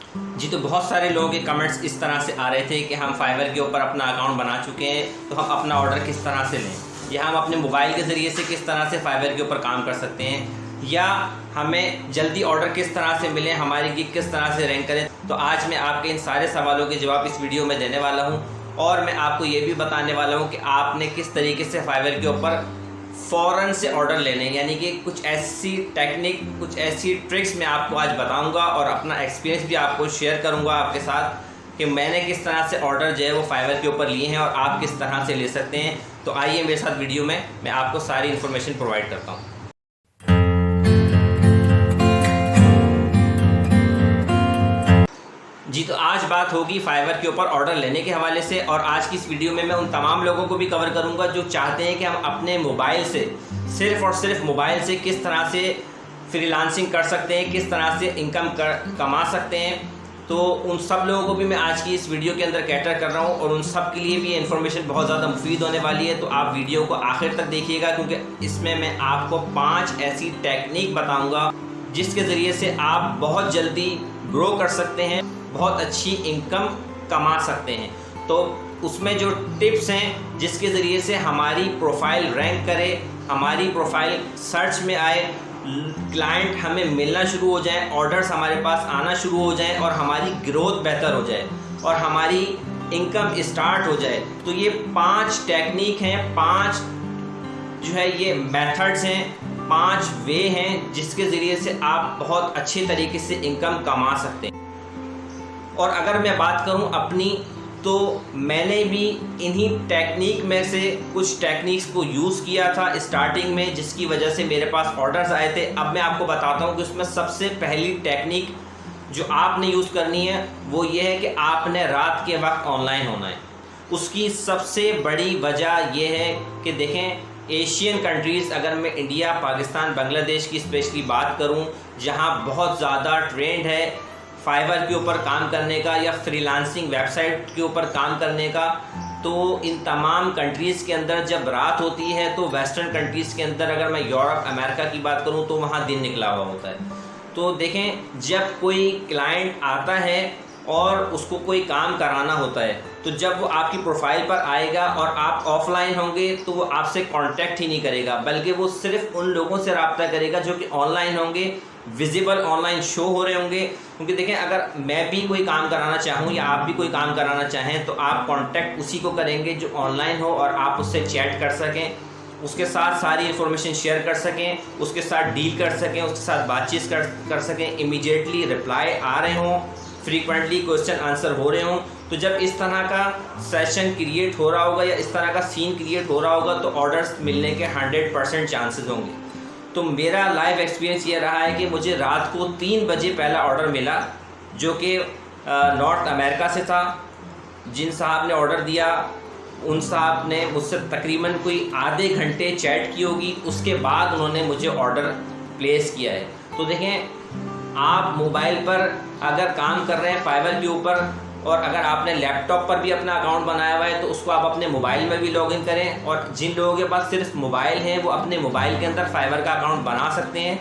जी, तो बहुत सारे लोगों के कमेंट्स इस तरह से आ रहे थे कि हम फाइवर के ऊपर अपना अकाउंट बना चुके हैं, तो हम अपना ऑर्डर किस तरह से लें, या हम अपने मोबाइल के ज़रिए से किस तरह से फाइवर के ऊपर काम कर सकते हैं, या हमें जल्दी ऑर्डर किस तरह से मिले, हमारी गिग किस तरह से रैंक करें। तो आज मैं आपके इन सारे सवालों के जवाब इस वीडियो में देने वाला हूँ, और मैं आपको ये भी बताने वाला हूँ कि आपने किस तरीके से फाइवर के ऊपर फ़ौरन से ऑर्डर लेने, यानी कि कुछ ऐसी टेक्निक, कुछ ऐसी ट्रिक्स मैं आपको आज बताऊंगा और अपना एक्सपीरियंस भी आपको शेयर करूंगा आपके साथ कि मैंने किस तरह से ऑर्डर जो है वो फाइवर के ऊपर लिए हैं और आप किस तरह से ले सकते हैं। तो आइए मेरे साथ वीडियो में मैं आपको सारी इन्फॉर्मेशन प्रोवाइड करता हूँ। जी, तो आज बात होगी फाइवर के ऊपर ऑर्डर लेने के हवाले से, और आज की इस वीडियो में मैं उन तमाम लोगों को भी कवर करूंगा जो चाहते हैं कि हम अपने मोबाइल से, सिर्फ़ और सिर्फ मोबाइल से किस तरह से फ्रीलांसिंग कर सकते हैं, किस तरह से इनकम कमा सकते हैं। तो उन सब लोगों को भी मैं आज की इस वीडियो के अंदर कैटर कर रहा हूँ, और उन सब के लिए भी ये इन्फॉर्मेशन बहुत ज़्यादा मुफीद होने वाली है। तो आप वीडियो को आखिर तक देखिएगा, क्योंकि इसमें मैं आपको 5 ऐसी टेक्निक बताऊँगा जिसके ज़रिए से आप बहुत जल्दी ग्रो कर सकते हैं, बहुत अच्छी इनकम कमा सकते हैं। तो उसमें जो टिप्स हैं जिसके ज़रिए से हमारी प्रोफाइल रैंक करे, हमारी प्रोफाइल सर्च में आए, क्लाइंट हमें मिलना शुरू हो जाए, ऑर्डर्स हमारे पास आना शुरू हो जाए, और हमारी ग्रोथ बेहतर हो जाए और हमारी इनकम स्टार्ट हो जाए। तो ये 5 टेक्निक हैं, 5 जो है ये मेथड्स हैं, 5 वे हैं जिसके ज़रिए से आप बहुत अच्छे तरीके से इनकम कमा सकते हैं। और अगर मैं बात करूं अपनी, तो मैंने भी इन्हीं टेक्निक में से कुछ टेक्निक्स को यूज़ किया था स्टार्टिंग में, जिसकी वजह से मेरे पास ऑर्डर्स आए थे। अब मैं आपको बताता हूं कि उसमें सबसे पहली टेक्निक जो आपने यूज़ करनी है वो ये है कि आपने रात के वक्त ऑनलाइन होना है। उसकी सबसे बड़ी वजह यह है कि देखें, एशियन कंट्रीज़, अगर मैं इंडिया, पाकिस्तान, बांग्लादेश की स्पेशली बात करूं, जहां बहुत ज़्यादा ट्रेंड है फाइवर के ऊपर काम करने का या फ्रीलांसिंग वेबसाइट के ऊपर काम करने का, तो इन तमाम कंट्रीज़ के अंदर जब रात होती है, तो वेस्टर्न कंट्रीज़ के अंदर, अगर मैं यूरोप, अमेरिका की बात करूं, तो वहाँ दिन निकला हुआ होता है। तो देखें, जब कोई क्लाइंट आता है और उसको कोई काम कराना होता है, तो जब वो आपकी प्रोफाइल पर आएगा और आप ऑफलाइन होंगे, तो वो आपसे कांटेक्ट ही नहीं करेगा, बल्कि वो सिर्फ उन लोगों से रब्ता करेगा जो कि ऑनलाइन होंगे, विजिबल ऑनलाइन शो हो रहे होंगे। क्योंकि देखें, अगर मैं भी कोई काम कराना चाहूँ या आप भी कोई काम कराना चाहें, तो आप कांटेक्ट उसी को करेंगे जो ऑनलाइन हो, और आप उससे चैट कर सकें, उसके साथ सारी इन्फॉर्मेशन शेयर कर सकें, उसके साथ डील कर सकें, उसके साथ बातचीत कर सकें, इमीडिएटली रिप्लाई आ रहे हों, फ्रीक्वेंटली क्वेश्चन आंसर हो रहे हों। तो जब इस तरह का सेशन क्रिएट हो रहा होगा या इस तरह का सीन क्रिएट हो रहा होगा, तो ऑर्डर्स मिलने के 100% चांसेस होंगे। तो मेरा लाइव एक्सपीरियंस ये रहा है कि मुझे रात को 3 बजे पहला ऑर्डर मिला, जो कि नॉर्थ अमेरिका से था। जिन साहब ने ऑर्डर दिया, उन साहब ने मुझसे तकरीबन कोई आधे घंटे चैट की होगी, उसके बाद उन्होंने मुझे ऑर्डर प्लेस किया है। तो देखें, आप मोबाइल पर अगर काम कर रहे हैं फाइवर के ऊपर, और अगर आपने लैपटॉप पर भी अपना अकाउंट बनाया हुआ है, तो उसको आप अपने मोबाइल में भी लॉगिन करें। और जिन लोगों के पास सिर्फ मोबाइल है, वो अपने मोबाइल के अंदर फाइवर का अकाउंट बना सकते हैं।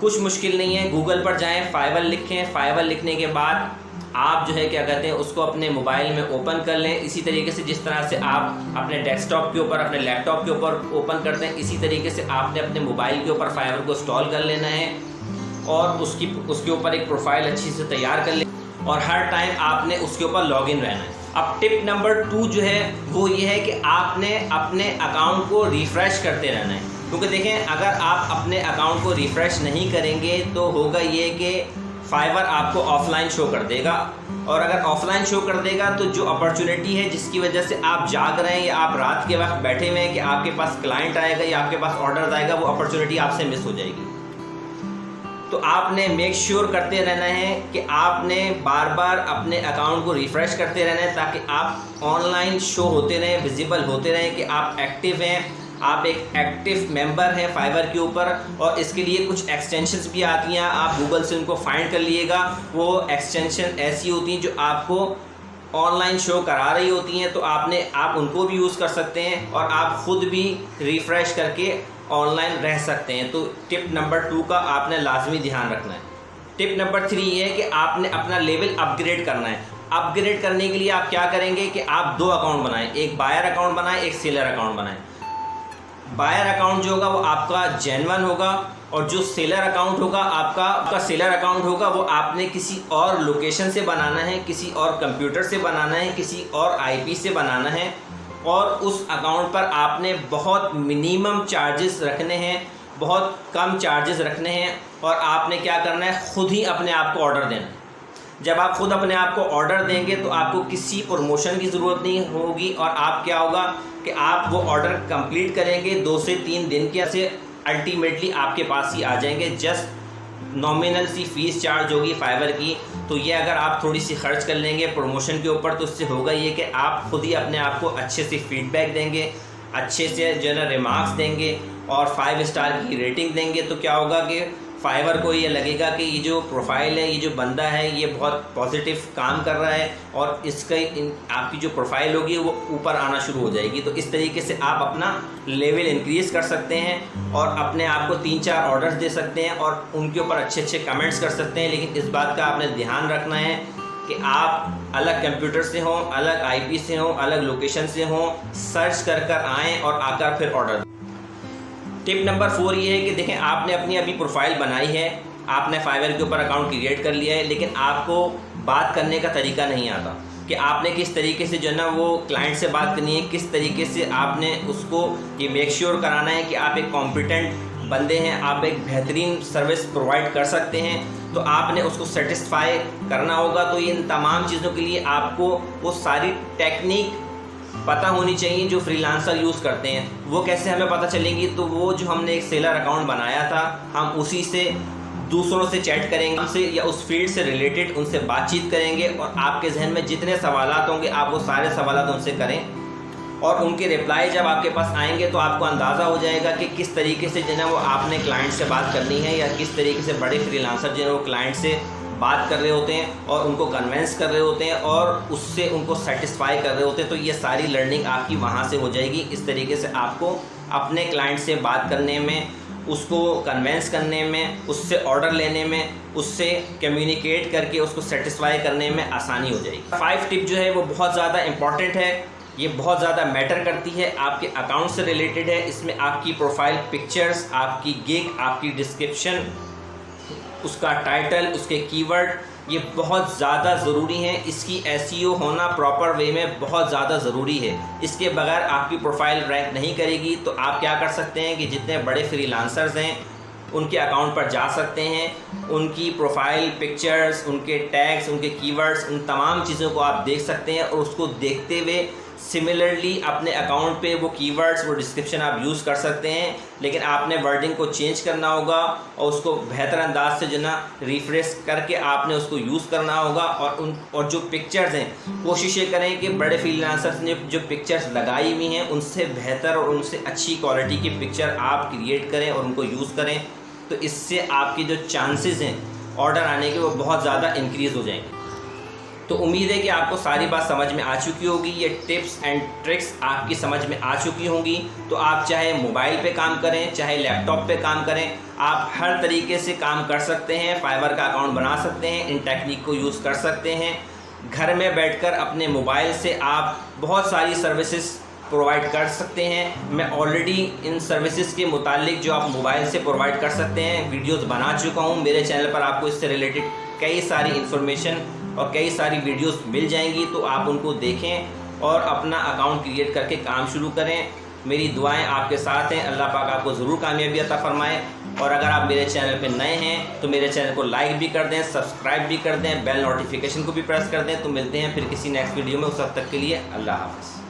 कुछ मुश्किल नहीं है, गूगल पर जाएं, फाइवर लिखें, फाइवर लिखने के बाद आप जो है क्या कहते हैं, उसको अपने मोबाइल में ओपन कर लें। इसी तरीके से जिस तरह से आप अपने डेस्कटॉप के ऊपर, अपने लैपटॉप के ऊपर ओपन करते हैं, इसी तरीके से आपने अपने मोबाइल के ऊपर फाइवर को इंस्टॉल कर लेना है, और उसके ऊपर एक प्रोफाइल अच्छी से तैयार कर लें, और हर टाइम आपने उसके ऊपर लॉगिन रहना है। अब टिप नंबर 2 जो है वो ये है कि आपने अपने अकाउंट को रिफ़्रेश करते रहना है। क्योंकि देखें, अगर आप अपने अकाउंट को रिफ़्रेश नहीं करेंगे, तो होगा ये कि फाइवर आपको ऑफलाइन शो कर देगा, और अगर ऑफलाइन शो कर देगा, तो जो अपॉर्चुनिटी है जिसकी वजह से आप जाग रहे हैं या आप रात के वक्त बैठे हुए हैं कि आपके पास क्लाइंट आएगा या आपके पास ऑर्डर आएगा, वो अपॉर्चुनिटी आपसे मिस हो जाएगी। तो आपने मेक श्योर करते रहना है कि आपने बार बार अपने अकाउंट को रिफ़्रेश करते रहना है, ताकि आप ऑनलाइन शो होते रहें, विजिबल होते रहें कि आप एक्टिव हैं, आप एक एक्टिव मेंबर हैं फाइवर के ऊपर। और इसके लिए कुछ एक्सटेंशंस भी आती हैं, आप गूगल से उनको फाइंड कर लीजिएगा। वो एक्सटेंशन ऐसी होती हैं जो आपको ऑनलाइन शो करा रही होती हैं, तो आप उनको भी यूज़ कर सकते हैं, और आप ख़ुद भी रिफ़्रेश करके ऑनलाइन रह सकते हैं। तो टिप नंबर 2 का आपने लाजमी ध्यान रखना है। टिप नंबर 3 ये है कि आपने अपना लेवल अपग्रेड करना है। अपग्रेड करने के लिए आप क्या करेंगे कि आप 2 अकाउंट बनाएं, एक बायर अकाउंट बनाएं, एक सेलर अकाउंट बनाएं। बायर अकाउंट जो होगा वो आपका जेन्युइन होगा और जो सेलर अकाउंट होगा आपका सेलर अकाउंट होगा वो आपने किसी और लोकेशन से बनाना है, किसी और कंप्यूटर से बनाना है, किसी और आईपी से बनाना है और उस अकाउंट पर आपने बहुत मिनिमम चार्जेस रखने हैं, बहुत कम चार्जेस रखने हैं और आपने क्या करना है, खुद ही अपने आप को ऑर्डर देना है। जब आप खुद अपने आप को ऑर्डर देंगे तो आपको किसी प्रमोशन की ज़रूरत नहीं होगी और आप क्या होगा कि आप वो ऑर्डर कंप्लीट करेंगे 2 से 3 दिन के से अल्टीमेटली आपके पास ही आ जाएंगे। जस्ट नॉमिनल सी फीस चार्ज होगी फाइवर की, तो ये अगर आप थोड़ी सी खर्च कर लेंगे प्रमोशन के ऊपर तो इससे होगा ये कि आप खुद ही अपने आप को अच्छे से फीडबैक देंगे, अच्छे से जो है ना रिमार्क्स देंगे और 5 स्टार की रेटिंग देंगे। तो क्या होगा कि फाइवर को ये लगेगा कि ये जो प्रोफाइल है, ये जो बंदा है, ये बहुत पॉजिटिव काम कर रहा है और इसका आपकी जो प्रोफाइल होगी वो ऊपर आना शुरू हो जाएगी। तो इस तरीके से आप अपना लेवल इंक्रीज़ कर सकते हैं और अपने आप को 3-4 ऑर्डर्स दे सकते हैं और उनके ऊपर अच्छे कमेंट्स कर सकते हैं। लेकिन इस बात का आपने ध्यान रखना है कि आप अलग कंप्यूटर से हों, अलग आईपी से हों, अलग लोकेशन से हों, सर्च कर आएँ और आकर फिर ऑर्डर। टिप नंबर 4 ये है कि देखें, आपने अपनी अभी प्रोफाइल बनाई है, आपने फाइवर के ऊपर अकाउंट क्रिएट कर लिया है, लेकिन आपको बात करने का तरीका नहीं आता कि आपने किस तरीके से जो है ना वो क्लाइंट से बात करनी है, किस तरीके से आपने उसको ये मेक श्योर कराना है कि आप एक कॉम्पिटेंट बंदे हैं, आप एक बेहतरीन सर्विस प्रोवाइड कर सकते हैं। तो आपने उसको सेटिस्फाई करना होगा। तो इन तमाम चीज़ों के लिए आपको वो सारी टेक्निक पता होनी चाहिए जो फ्रीलांसर यूज़ करते हैं। वो कैसे हमें पता चलेंगी, तो वो जो हमने एक सेलर अकाउंट बनाया था, हम उसी से दूसरों से चैट करेंगे, उनसे या उस फील्ड से रिलेटेड उनसे बातचीत करेंगे और आपके जहन में जितने सवालात होंगे आप वो सारे सवालात उनसे करें और उनके रिप्लाई जब आपके पास आएंगे तो आपको अंदाज़ा हो जाएगा कि किस तरीके से जो है वो आपने क्लाइंट से बात करनी है या किस तरीके से बड़े फ्रीलांसर जो है वो क्लाइंट से बात कर रहे होते हैं और उनको कन्वेंस कर रहे होते हैं और उससे उनको सेटिस्फाई कर रहे होते हैं। तो ये सारी लर्निंग आपकी वहाँ से हो जाएगी। इस तरीके से आपको अपने क्लाइंट से बात करने में, उसको कन्वेंस करने में, उससे ऑर्डर लेने में, उससे कम्युनिकेट करके उसको सेटिस्फाई करने में आसानी हो जाएगी। 5 टिप जो है वो बहुत ज़्यादा इम्पॉर्टेंट है, ये बहुत ज़्यादा मैटर करती है, आपके अकाउंट से रिलेटेड है। इसमें आपकी प्रोफाइल पिक्चर्स, आपकी गिग, आपकी डिस्क्रिप्शन, उसका टाइटल, उसके कीवर्ड, ये बहुत ज़्यादा ज़रूरी है। इसकी एसईओ होना प्रॉपर वे में बहुत ज़्यादा ज़रूरी है। इसके बगैर आपकी प्रोफाइल रैंक नहीं करेगी। तो आप क्या कर सकते हैं कि जितने बड़े फ्रीलांसर्स हैं उनके अकाउंट पर जा सकते हैं, उनकी प्रोफाइल पिक्चर्स, उनके टैग्स, उनके कीवर्ड्स, उन तमाम चीज़ों को आप देख सकते हैं और उसको देखते हुए सिमिलरली अपने अकाउंट पे वो कीवर्ड्स, वो डिस्क्रिप्शन आप यूज़ कर सकते हैं। लेकिन आपने वर्डिंग को चेंज करना होगा और उसको बेहतर अंदाज से जो ना रिफ्रेश करके आपने उसको यूज़ करना होगा। और जो पिक्चर्स हैं, कोशिश ये करें कि बड़े फ्रीलांसर्स ने जो पिक्चर्स लगाई हुई हैं उनसे बेहतर और उनसे अच्छी क्वालिटी की पिक्चर आप क्रिएट करें और उनको यूज़ करें। तो इससे आपके जो चांसेस हैं ऑर्डर आने के वो बहुत ज़्यादा इंक्रीज़ हो जाएंगे। तो उम्मीद है कि आपको सारी बात समझ में आ चुकी होगी, ये टिप्स एंड ट्रिक्स आपकी समझ में आ चुकी होंगी। तो आप चाहे मोबाइल पे काम करें, चाहे लैपटॉप पे काम करें, आप हर तरीके से काम कर सकते हैं, फाइवर का अकाउंट बना सकते हैं, इन टेक्निक को यूज़ कर सकते हैं। घर में बैठकर अपने मोबाइल से आप बहुत सारी सर्विसेज प्रोवाइड कर सकते हैं। मैं ऑलरेडी इन सर्विसेज के मुतालिक जो आप मोबाइल से प्रोवाइड कर सकते हैं वीडियोस बना चुका हूं। मेरे चैनल पर आपको इससे रिलेटेड कई सारी इन्फॉर्मेशन और कई सारी वीडियोस मिल जाएंगी, तो आप उनको देखें और अपना अकाउंट क्रिएट करके काम शुरू करें। मेरी दुआएं आपके साथ हैं, अल्लाह पाक आपको ज़रूर कामयाबी अता फरमाए। और अगर आप मेरे चैनल पे नए हैं तो मेरे चैनल को लाइक भी कर दें, सब्सक्राइब भी कर दें, बेल नोटिफिकेशन को भी प्रेस कर दें। तो मिलते हैं फिर किसी नेक्स्ट वीडियो में, उस वक्त तक के लिए अल्लाह हाफ़िज़।